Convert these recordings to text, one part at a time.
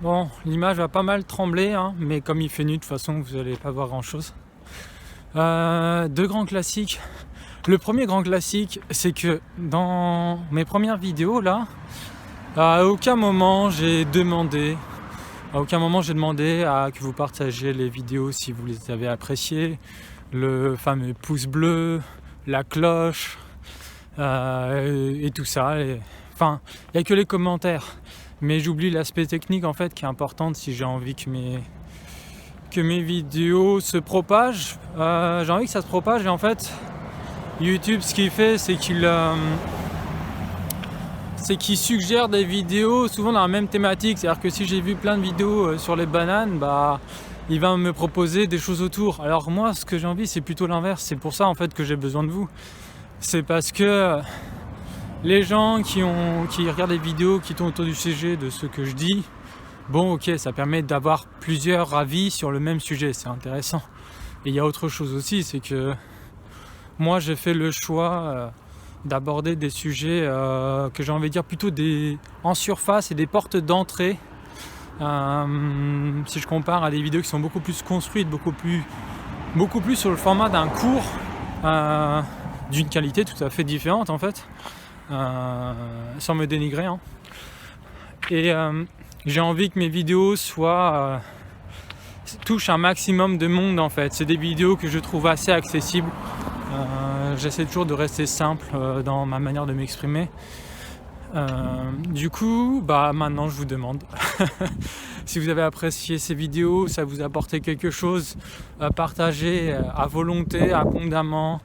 Bon, l'image va pas mal trembler, hein, mais comme il fait nuit, de toute façon, vous n'allez pas voir grand-chose. Deux grands classiques. Le premier grand classique, c'est que dans mes premières vidéos, là, à aucun moment j'ai demandé à que vous partagiez les vidéos si vous les avez appréciées, le fameux pouce bleu, la cloche, et tout ça. Enfin, il n'y a que les commentaires. Mais j'oublie l'aspect technique en fait qui est important si j'ai envie que mes vidéos se propagent. J'ai envie que ça se propage et en fait YouTube ce qu'il fait c'est qu'il suggère des vidéos souvent dans la même thématique. C'est-à-dire que si j'ai vu plein de vidéos sur les bananes, il va me proposer des choses autour. Alors moi ce que j'ai envie c'est plutôt l'inverse. C'est pour ça en fait que j'ai besoin de vous. C'est parce que les gens qui regardent des vidéos qui tournent autour du sujet de ce que je dis, bon ok, ça permet d'avoir plusieurs avis sur le même sujet, c'est intéressant. Et il y a autre chose aussi, c'est que moi j'ai fait le choix d'aborder des sujets que j'ai envie de dire plutôt en surface et des portes d'entrée. Si je compare à des vidéos qui sont beaucoup plus construites, beaucoup plus sur le format d'un cours, d'une qualité tout à fait différente en fait. Sans me dénigrer, hein. Et j'ai envie que mes vidéos touchent un maximum de monde en fait. C'est des vidéos que je trouve assez accessibles. J'essaie toujours de rester simple dans ma manière de m'exprimer. Du coup, maintenant je vous demande si vous avez apprécié ces vidéos, ça vous a apporté quelque chose, partagez à volonté, abondamment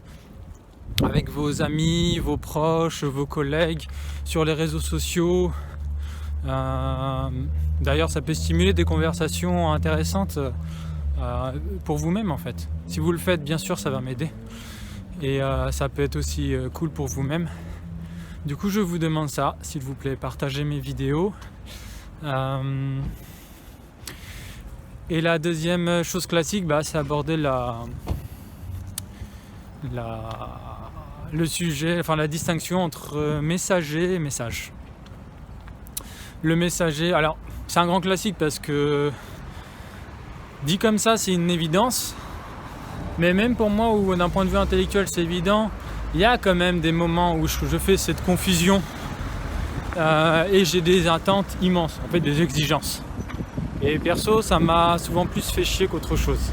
avec vos amis, vos proches, vos collègues, sur les réseaux sociaux. D'ailleurs, ça peut stimuler des conversations intéressantes pour vous-même en fait. Si vous le faites, bien sûr, ça va m'aider. Et ça peut être aussi cool pour vous-même. Du coup, je vous demande ça, s'il vous plaît, partagez mes vidéos. Et la deuxième chose classique, c'est aborder le sujet, enfin la distinction entre messager et message. Le messager, alors c'est un grand classique parce que dit comme ça c'est une évidence, mais même pour moi où d'un point de vue intellectuel c'est évident, il y a quand même des moments où je fais cette confusion et j'ai des attentes immenses, en fait des exigences. Et perso ça m'a souvent plus fait chier qu'autre chose.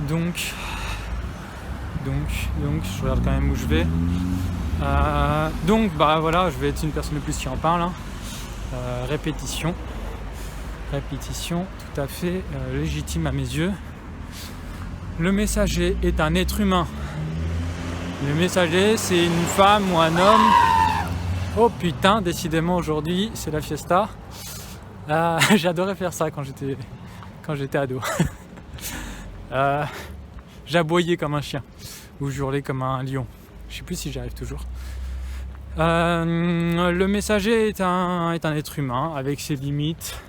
Donc, je regarde quand même où je vais. Voilà, je vais être une personne de plus qui en parle. Répétition, tout à fait légitime à mes yeux. Le messager est un être humain. Le messager, c'est une femme ou un homme. Oh putain, décidément aujourd'hui, c'est la fiesta. J'adorais faire ça quand j'étais ado. J'aboyais comme un chien ou j'hurlais comme un lion. Je sais plus si j'y arrive toujours. Le messager est un être humain avec ses limites.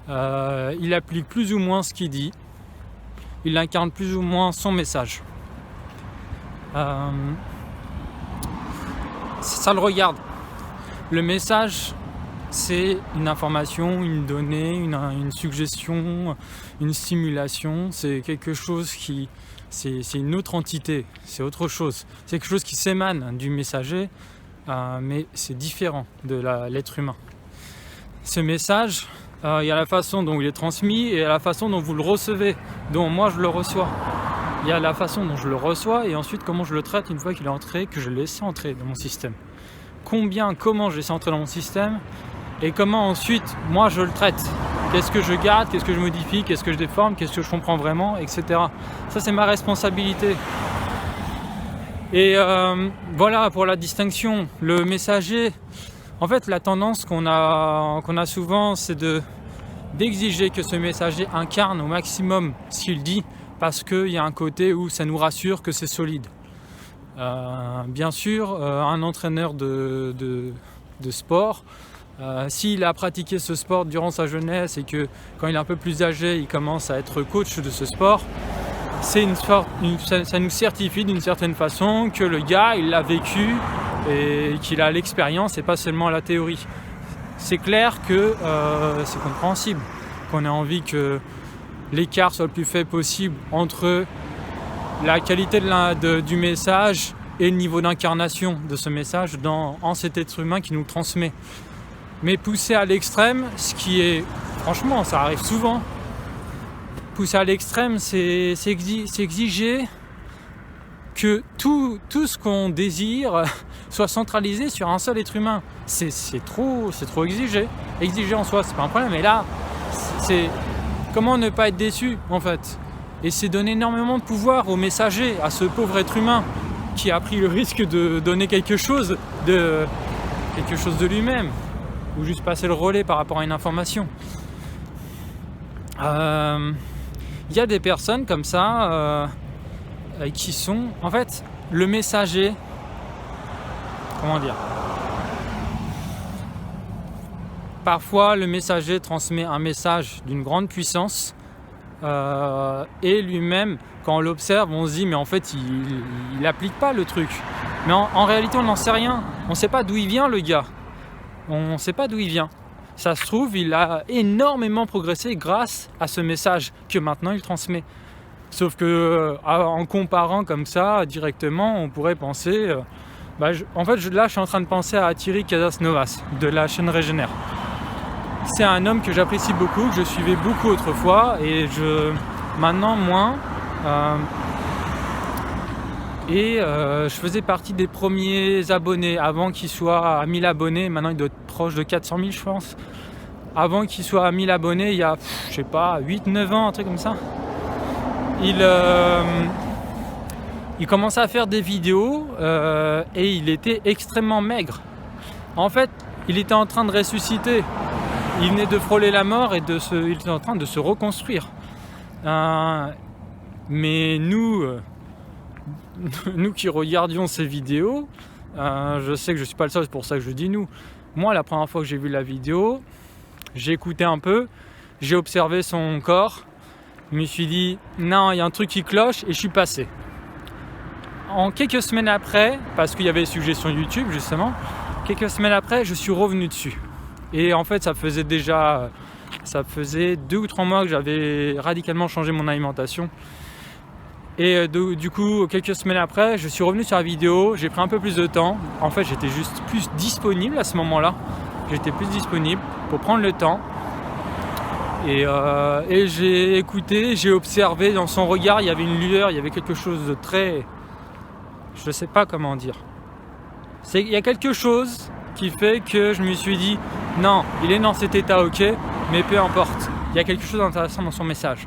Il applique plus ou moins ce qu'il dit. Il incarne plus ou moins son message. Ça le regarde. Le message, c'est une information, une donnée, une suggestion, une stimulation. C'est quelque chose c'est une autre entité, c'est autre chose. C'est quelque chose qui s'émane du messager, mais c'est différent de l'être humain. Ce message, il y a la façon dont il est transmis et la façon dont vous le recevez, dont moi je le reçois. Il y a la façon dont je le reçois et ensuite comment je le traite une fois qu'il est entré, que je l'ai laissé entrer dans mon système. Comment je laisse entrer dans mon système et comment ensuite moi je le traite. Qu'est-ce que je garde, qu'est-ce que je modifie, qu'est-ce que je déforme, qu'est-ce que je comprends vraiment, etc. Ça c'est ma responsabilité. Et voilà pour la distinction. Le messager, en fait la tendance qu'on a souvent c'est d'exiger que ce messager incarne au maximum ce qu'il dit parce qu'il y a un côté où ça nous rassure que c'est solide. Bien sûr, un entraîneur de sport, s'il a pratiqué ce sport durant sa jeunesse et que quand il est un peu plus âgé, il commence à être coach de ce sport, ça nous certifie d'une certaine façon que le gars, il l'a vécu et qu'il a l'expérience et pas seulement la théorie. c'est clair que c'est compréhensible, qu'on ait envie que l'écart soit le plus faible possible entre la qualité du message et le niveau d'incarnation de ce message en cet être humain qui nous le transmet. Mais pousser à l'extrême, ce qui est, franchement, ça arrive souvent, pousser à l'extrême, c'est exiger que tout ce qu'on désire soit centralisé sur un seul être humain. C'est trop exigé. Exiger en soi, c'est pas un problème, mais là, c'est comment ne pas être déçu, en fait. Et c'est donner énormément de pouvoir au messager, à ce pauvre être humain qui a pris le risque de donner quelque chose de lui-même, ou juste passer le relais par rapport à une information. Il y a des personnes comme ça qui sont, en fait, le messager, comment dire, parfois le messager transmet un message d'une grande puissance et lui-même, quand on l'observe, on se dit mais en fait il applique pas le truc. Mais en réalité on n'en sait rien. On ne sait pas d'où il vient le gars. On ne sait pas d'où il vient. Ça se trouve, il a énormément progressé grâce à ce message que maintenant il transmet. Sauf que en comparant comme ça directement, on pourrait penser... là je suis en train de penser à Thierry Casasnovas de la chaîne Régénère. C'est un homme que j'apprécie beaucoup, que je suivais beaucoup autrefois et maintenant moins. Je faisais partie des premiers abonnés avant qu'il soit à 1000 abonnés. Maintenant il doit être proche de 400 000 je pense. Avant qu'il soit à 1000 abonnés, il y a 8-9 ans, un truc comme ça. Il commençait à faire des vidéos et il était extrêmement maigre. En fait, il était en train de ressusciter. Il venait de frôler la mort et il était en train de se reconstruire. Mais nous qui regardions ces vidéos, je sais que je ne suis pas le seul, c'est pour ça que je dis nous. Moi, la première fois que j'ai vu la vidéo, j'ai écouté un peu, j'ai observé son corps, je me suis dit non, il y a un truc qui cloche et je suis passé. En quelques semaines après, parce qu'il y avait des suggestions YouTube justement, quelques semaines après, je suis revenu dessus. Et en fait, ça faisait 2 ou 3 mois que j'avais radicalement changé mon alimentation. Et du coup, quelques semaines après, je suis revenu sur la vidéo, j'ai pris un peu plus de temps. En fait, j'étais juste plus disponible à ce moment-là. J'étais plus disponible pour prendre le temps. Et j'ai écouté, j'ai observé dans son regard, il y avait une lueur, il y avait quelque chose de très... Je ne sais pas comment dire. Il y a quelque chose qui fait que je me suis dit non, il est dans cet état, ok, mais peu importe, il y a quelque chose d'intéressant dans son message.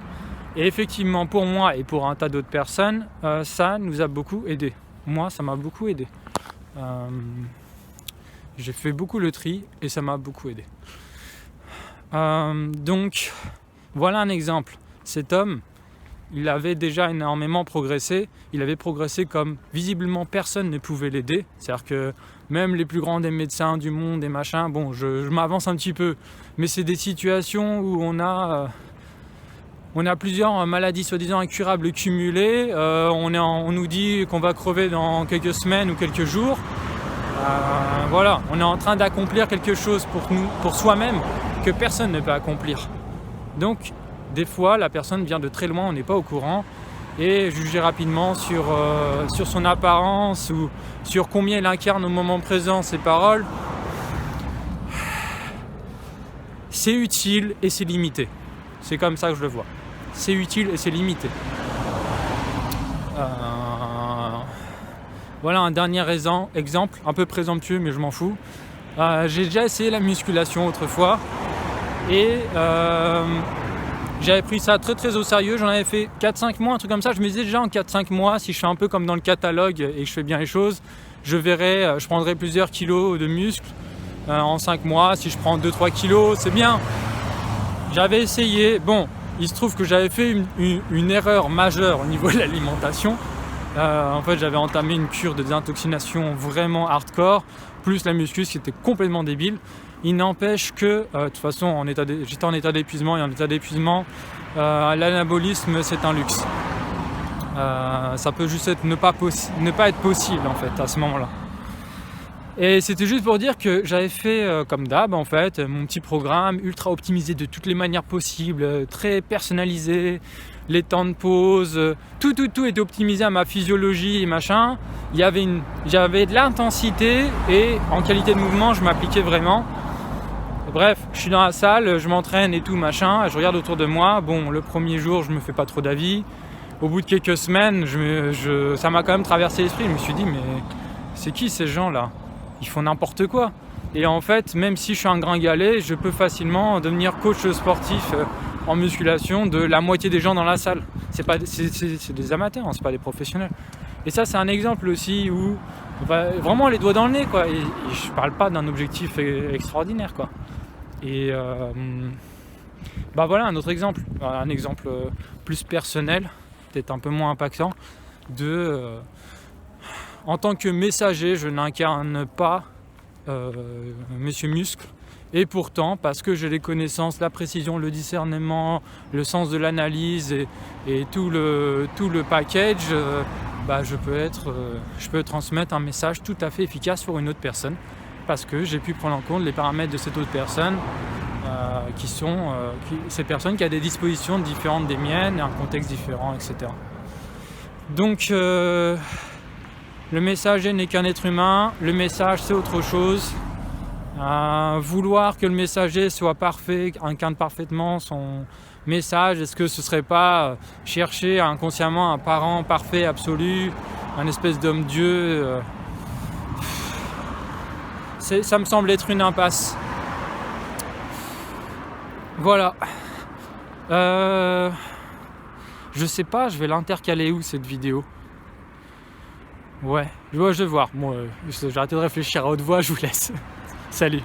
Et effectivement, pour moi et pour un tas d'autres personnes, ça nous a beaucoup aidé. Moi, ça m'a beaucoup aidé. J'ai fait beaucoup le tri et ça m'a beaucoup aidé. Donc, voilà un exemple. Cet homme, il avait déjà énormément progressé. Il avait progressé comme visiblement personne ne pouvait l'aider. C'est-à-dire que même les plus grands des médecins du monde et machin, bon, je m'avance un petit peu, mais c'est des situations où on a plusieurs maladies soi-disant incurables cumulées. On nous dit qu'on va crever dans quelques semaines ou quelques jours. Voilà, on est en train d'accomplir quelque chose pour soi-même que personne ne peut accomplir. Donc, des fois, la personne vient de très loin, on n'est pas au courant, et juger rapidement sur son apparence ou sur combien il incarne au moment présent ses paroles, c'est utile et c'est limité. C'est comme ça que je le vois. C'est utile et c'est limité. Voilà un dernier exemple, un peu présomptueux, mais je m'en fous. J'ai déjà essayé la musculation autrefois et j'avais pris ça très très au sérieux. J'en avais fait 4-5 mois, un truc comme ça. Je me disais déjà en 4-5 mois, si je fais un peu comme dans le catalogue et que je fais bien les choses, je prendrai plusieurs kilos de muscles en 5 mois. Si je prends 2-3 kilos, c'est bien. J'avais essayé. Bon, il se trouve que j'avais fait une erreur majeure au niveau de l'alimentation. En fait, j'avais entamé une cure de désintoxication vraiment hardcore, plus la muscu, ce qui était complètement débile. Il n'empêche que, de toute façon, j'étais en état d'épuisement, et en état d'épuisement, l'anabolisme, c'est un luxe. Ça peut juste ne pas être possible, en fait, à ce moment-là. Et c'était juste pour dire que j'avais fait comme d'hab en fait, mon petit programme ultra optimisé de toutes les manières possibles, très personnalisé, les temps de pause, tout était optimisé à ma physiologie et machin. J'avais de l'intensité et en qualité de mouvement je m'appliquais vraiment. Bref, je suis dans la salle, je m'entraîne et tout machin, je regarde autour de moi. Bon, le premier jour je me fais pas trop d'avis. Au bout de quelques semaines, ça m'a quand même traversé l'esprit. Je me suis dit mais c'est qui ces gens là ? Ils font n'importe quoi. Et en fait, même si je suis un gringalet, je peux facilement devenir coach sportif en musculation de la moitié des gens dans la salle. C'est des amateurs, hein, c'est pas des professionnels. Et ça, c'est un exemple aussi où vraiment les doigts dans le nez, quoi. Et je parle pas d'un objectif extraordinaire, quoi. Et voilà un autre exemple, un exemple plus personnel, peut-être un peu moins impactant, en tant que messager, je n'incarne pas Monsieur Muscle. Et pourtant, parce que j'ai les connaissances, la précision, le discernement, le sens de l'analyse et tout le package, je peux transmettre un message tout à fait efficace pour une autre personne. Parce que j'ai pu prendre en compte les paramètres de cette autre personne, cette personne qui a des dispositions différentes des miennes, un contexte différent, etc. Donc, le messager n'est qu'un être humain, le message c'est autre chose. Vouloir que le messager soit parfait, incarne parfaitement son message, est-ce que ce serait pas chercher inconsciemment un parent parfait, absolu, un espèce d'homme-dieu ça me semble être une impasse. Voilà. Je sais pas, je vais l'intercaler où cette vidéo ? Ouais, je vais voir. Bon, j'ai arrêté de réfléchir à haute voix, je vous laisse. Salut.